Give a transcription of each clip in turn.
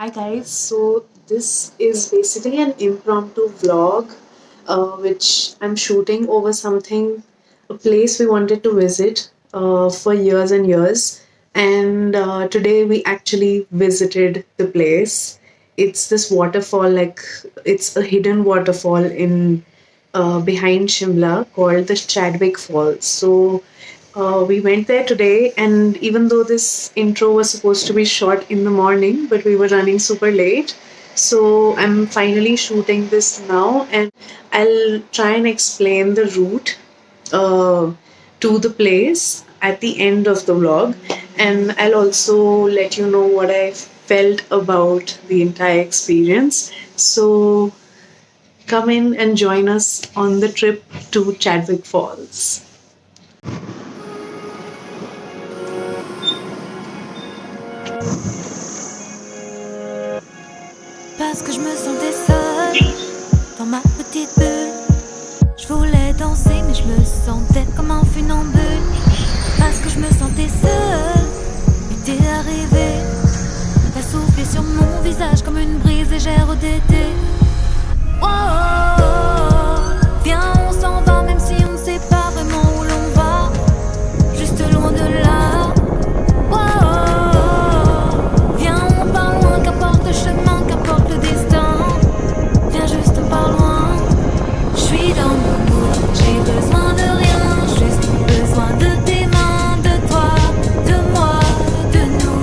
Hi guys, so this is basically an impromptu vlog which I'm shooting over a place we wanted to visit for years and years. And today we actually visited the place. It's this waterfall, it's a hidden waterfall in behind Shimla called the Chadwick Falls. So we went there today, and even though this intro was supposed to be shot in the morning, but we were running super late. So I'm finally shooting this now, and I'll try and explain the route to the place at the end of the vlog. And I'll also let you know what I felt about the entire experience. So come in and join us on the trip to Chadwick Falls. Parce que je me sentais seule dans ma petite bulle. Je voulais danser mais je me sentais comme un funambule. Parce que je me sentais seule et t'es arrivé. T'as soufflé sur mon visage comme une brise légère d'été. Oh, oh, oh, viens on s'en va même si on ne sait pas vraiment où l'on va. Juste loin de là. Oh, oh, oh, viens on part loin, qu'importe le chemin, qu'importe le destin. Viens juste on part loin. Je suis dans mon mood, j'ai besoin de rien, juste besoin de tes mains, de toi, de moi, de nous.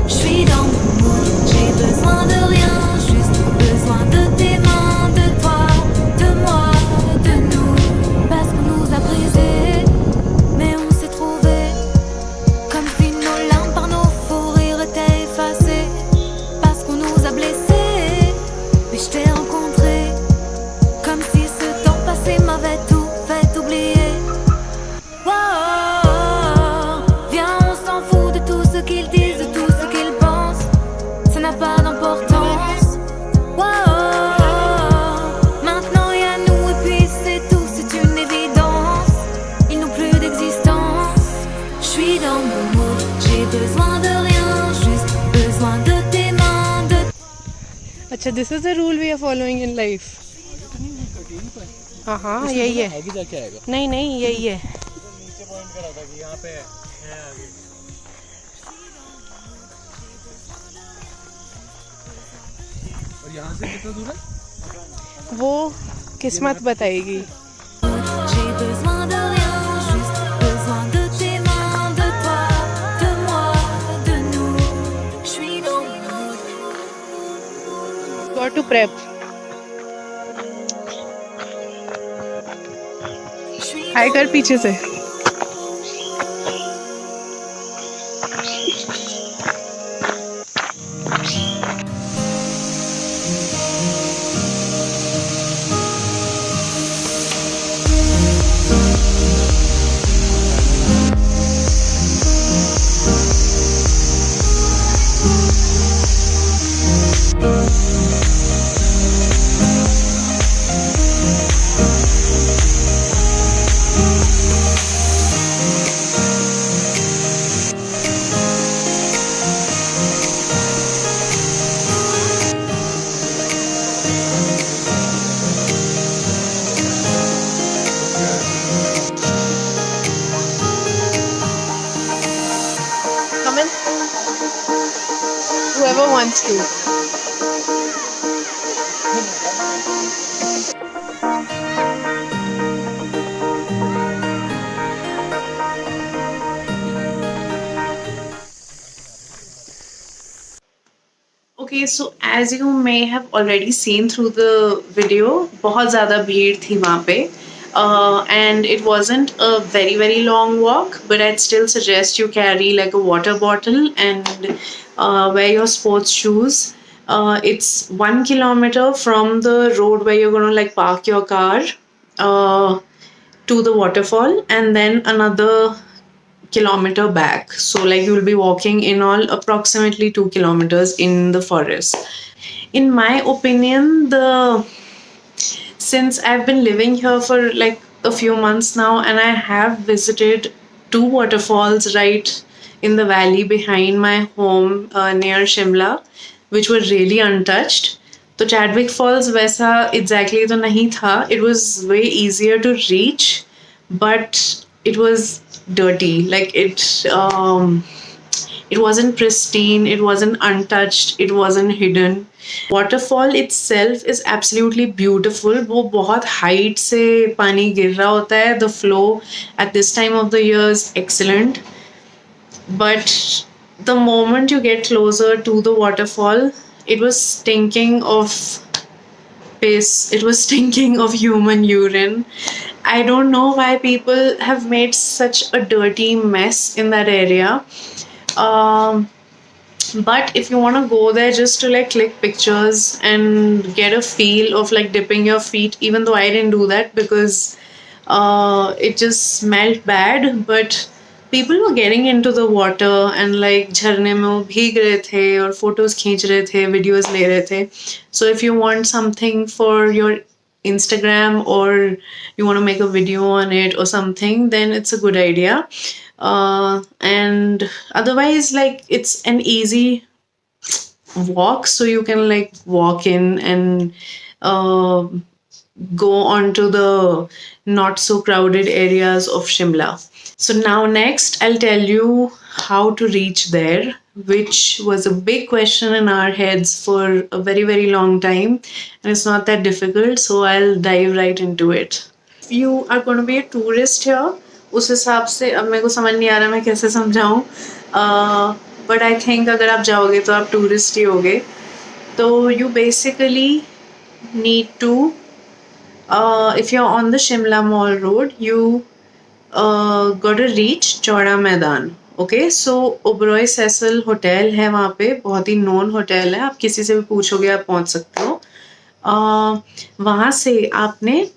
Je suis dans mon mood, j'ai besoin de rien, juste besoin de tes mains, de toi, de moi, de nous. Parce qu'on nous a brisés, mais on s'est trouvés. Comme si nos larmes par nos fous rires étaient effacées. Parce qu'on nous a blessés, mais je t'ai rencontré. Comme si ce temps passé m'avait tout fait oublier. Oh, oh, oh, viens on s'en fout de tout ce qu'ils disent, de tout ce qu'ils pensent. Ça n'a pas d'importance. Oh, oh, oh, maintenant y a nous et puis c'est tout, c'est une évidence. Ils n'ont plus d'existence. Je suis dans mon mood, j'ai besoin de rien, juste besoin de tes mains, de... अच्छा this is the rule we are following in life. हाँ हाँ यही है. आगे जाके आएगा. नहीं नहीं यही है. नीचे पॉइंट करा था कि यहाँ पे है आगे. और यहाँ से कितना दूर है? वो किस्मत बताएगी. J'ai besoin de rien, juste besoin de tes mains, de toi, de moi, de nous. Je suis dans mon mood. Got to prep. हाय कर पीछे से. Come in. Whoever wants to. Okay, so as you may have already seen through the video, बहुत ज़्यादा भीड़ थी वहाँ पे. And it wasn't a very long walk, but I'd still suggest you carry like a water bottle and wear your sports shoes. It's 1 kilometer from the road where you're gonna like park your car to the waterfall, and then another kilometer back. So like you'll be walking in all approximately 2 kilometers in the forest. In my opinion, the since I've been living here for like a few months now, and I have visited 2 waterfalls right in the valley behind my home near Shimla. which were really untouched. तो Chadwick Falls वैसा exactly तो नहीं था. It was way easier to reach, but it was dirty. Like it wasn't pristine, it wasn't untouched, it wasn't hidden. Waterfall itself is absolutely beautiful. वो बहुत height से पानी गिर रहा होता है. The flow at this time of the year is excellent. But the moment you get closer to the waterfall, it was stinking of piss. It was stinking of human urine. I don't know why people have made such a dirty mess in that area. Um, but if you want to go there just to like click pictures and get a feel of like dipping your feet, even though I didn't do that because it just smelled bad, but people were getting into the water and like झरने में वो भीग रहे थे और photos खींच रहे थे, videos ले रहे थे. So if you want something for your Instagram or you want to make a video on it or something, then it's a good idea. And otherwise, like it's an easy walk, so you can like walk in and go on to the not so crowded areas of Shimla. So now next I'll tell you how to reach there, which was a big question in our heads for a very very long time, and it's not that difficult, so I'll dive right into it. If you are going to be a tourist here, उस हिसाब से अब मेरे को समझ नहीं आ रहा मैं कैसे समझाऊँ, बट आई थिंक अगर आप जाओगे तो आप टूरिस्ट ही होगे. तो you basically need to if you're on the Shimla Mall Road, you got to reach Chaura Maidan. Okay, so Oberoi सेसल hotel है वहाँ पे, बहुत ही नोन होटल है. आप किसी से भी पूछोगे आप पहुँच सकते हो. वहाँ से आपने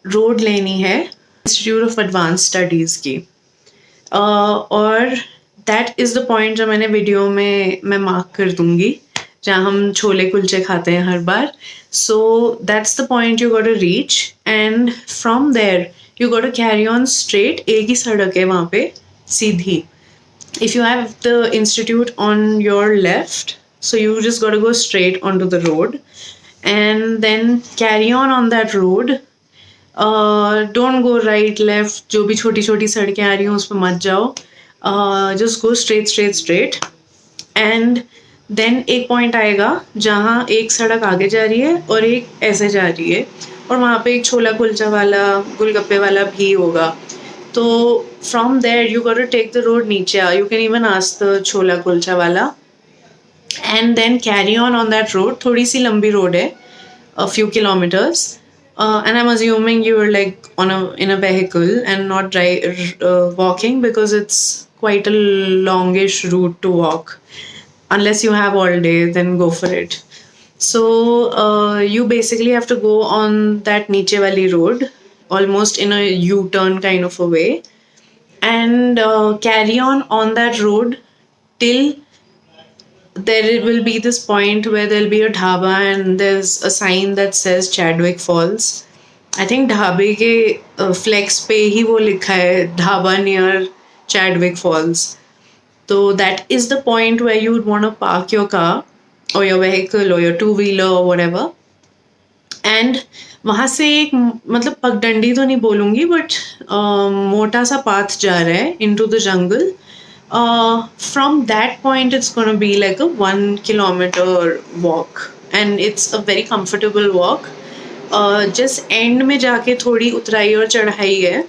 रोड लेनी है इंस्टीट्यूट ऑफ एडवांस स्टडीज़ की. और दैट इज़ द पॉइंट जो मैंने वीडियो में मैं मार्क कर दूँगी, जहाँ हम छोले कुलचे खाते हैं हर बार. So that's the point you got to reach, and from there you got to carry on straight. एक ही सड़क है वहाँ पे सीधी. If you have the institute on your left, so you just got to go straight onto the road and then carry on that road. Don't go right left. जो भी छोटी छोटी सड़कें आ रही हैं उस पर मत जाओ. Just go straight and then एक पॉइंट आएगा जहाँ एक सड़क आगे जा रही है और एक ऐसे जा रही है, और वहाँ पे एक छोला कुलचा वाला गोलगप्पे वाला भी होगा. तो from there you got to take the road नीचे. You can even ask the छोला कुलचा वाला and then carry on that road. थोड़ी सी लंबी रोड है, a few kilometers, and I'm assuming you were like in a vehicle and not walking, because it's quite a longish route to walk. Unless you have all day, then go for it. So you basically have to go on that नीचे वाली road, almost in a U-turn kind of a way, and carry on that road till there will be this point where there'll be a dhaba and there's a sign that says Chadwick Falls. I think ढाबे के flex पे ही वो लिखा है dhaba near Chadwick Falls. So that is the point where you would want to park your car or your vehicle or your two-wheeler or whatever. And वहाँ से एक मतलब पगडंडी तो नहीं बोलूँगी, बट मोटा सा पाथ जा रहा है into the jungle. From that point it's going to be like a 1 kilometer walk, and it's a very comfortable walk. Just end में जाके थोड़ी उतराई और चढ़ाई है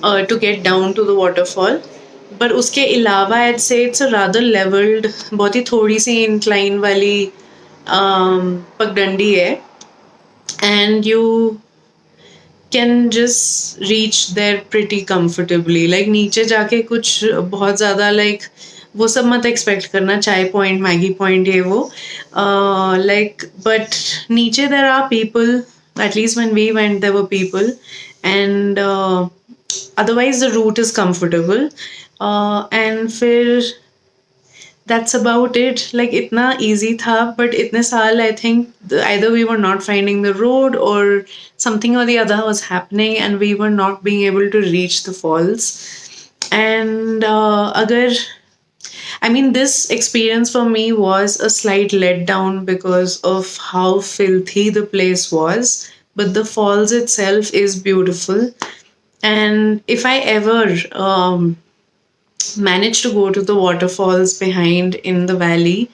to get down to the waterfall. पर उसके अलावा I'd say it's a rather leveled, बहुत ही थोड़ी सी incline वाली पगडंडी है, and you can just reach there pretty comfortably. Like नीचे जाके कुछ बहुत ज़्यादा like वो सब मत expect करना, चाय पॉइंट मैगी पॉइंट ये वो, like but नीचे there are people. At least when we went there were people, and otherwise the route is comfortable. And फिर that's about it. Like इतना easy था, but इतने साल I think either we were not finding the road or something or the other was happening and we were not being able to reach the falls. And अगर I mean, this experience for me was a slight letdown because of how filthy the place was. But the falls itself is beautiful. And if I ever manage to go to the waterfalls behind in the valley,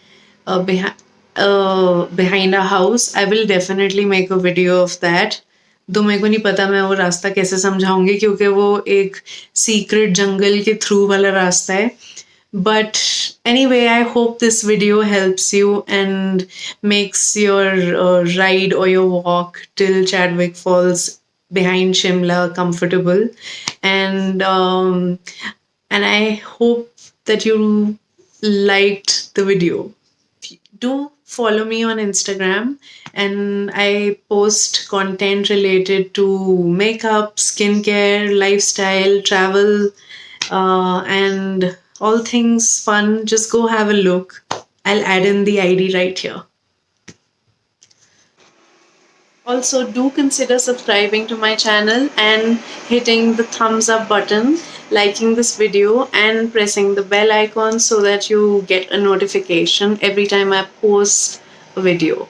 behind our house, I will definitely make a video of that. दो मेरे को नहीं पता मैं वो रास्ता कैसे समझाऊंगी क्योंकि वो एक सीक्रेट जंगल के थ्रू वाला रास्ता है. But anyway, I hope this video helps you and makes your ride or your walk till Chadwick Falls behind Shimla comfortable. And I hope that you liked the video. Do follow me on Instagram, and I post content related to makeup, skincare, lifestyle, travel, and all things fun. Just go have a look. I'll add in the ID right here. Also, do consider subscribing to my channel and hitting the thumbs up button, liking this video, and pressing the bell icon so that you get a notification every time I post a video.